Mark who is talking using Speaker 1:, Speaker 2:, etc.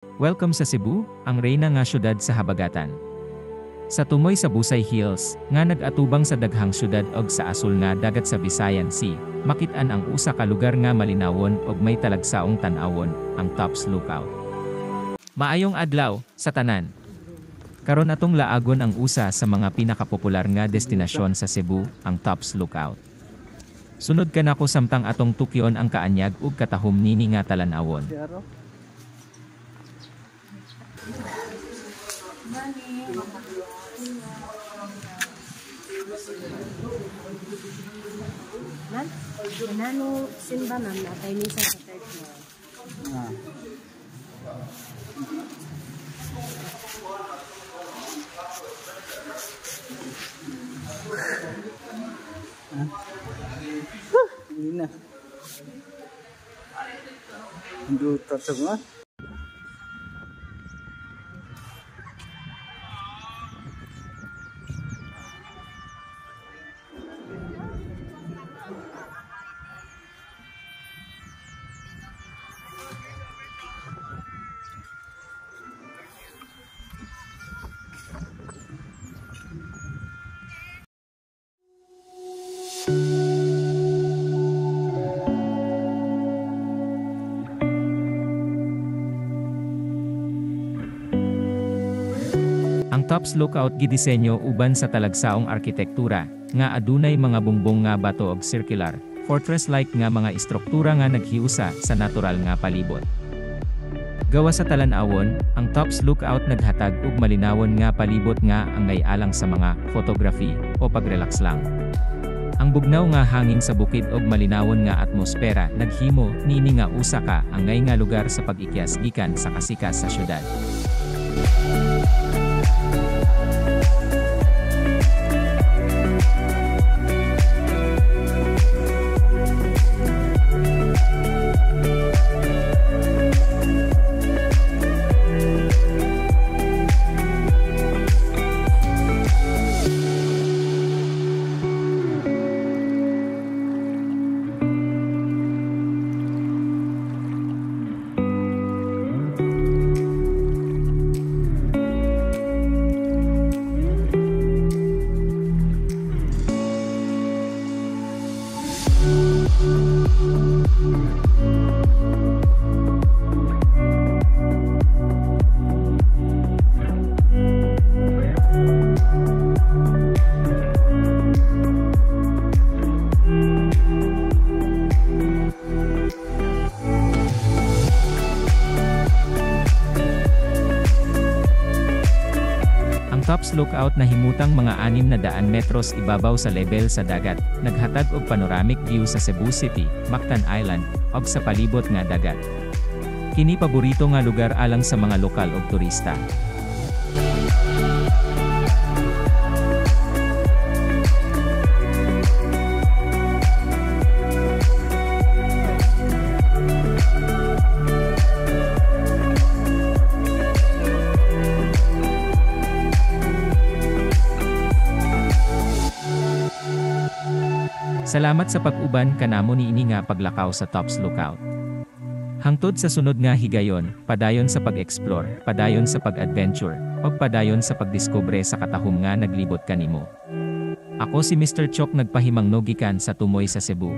Speaker 1: Welcome sa Cebu, ang reyna nga syudad sa habagatan. Sa tumoy sa Busay Hills, nga nag-atubang sa daghang syudad og sa asul nga dagat sa Visayan Sea, makit-an ang usa ka lugar nga malinawon og may talagsaong tan-awon, ang Tops Lookout. Maayong adlaw sa tanan. Karon atong laagon ang usa sa mga pinakapopular nga destinasyon sa Cebu, ang Tops Lookout. Sunod ka nako samtang atong tukyon ang kaanyag ug katahom nini nga talan-awon.
Speaker 2: Nan, nanano simbahan na tayo minsan sa third floor.
Speaker 3: Ini na. Hindi tatag.
Speaker 1: Ang Tops Lookout gidisenyo uban sa talagsaong arkitektura, nga adunay mga bungbong nga bato og circular, fortress-like nga mga istruktura nga naghiusa sa natural nga palibot. Gawa sa talan-awon, ang Tops Lookout naghatag og malinawon nga palibot nga angay alang sa mga photography o pagrelax lang. Ang bugnaw nga hangin sa bukid og malinawon nga atmosfera naghimo nini nga usa ka angay nga lugar sa pag-ikyas gikan sa kasikas sa syudad. Tops Lookout na himutang mga 600 metros ibabaw sa level sa dagat, naghatag og panoramic view sa Cebu City, Mactan Island, ug sa palibot nga dagat. Kini paborito nga lugar alang sa mga lokal ug turista. Salamat sa pag-uban kanamo niini nga paglakaw sa Tops Lookout. Hangtod sa sunod nga higayon, padayon sa pag-explore, padayon sa pag-adventure, ug padayon sa pagdiskubre sa katahom nga naglibot kanimo. Ako si Mr. Chok nagpahimangno gikan sa tumoy sa Cebu.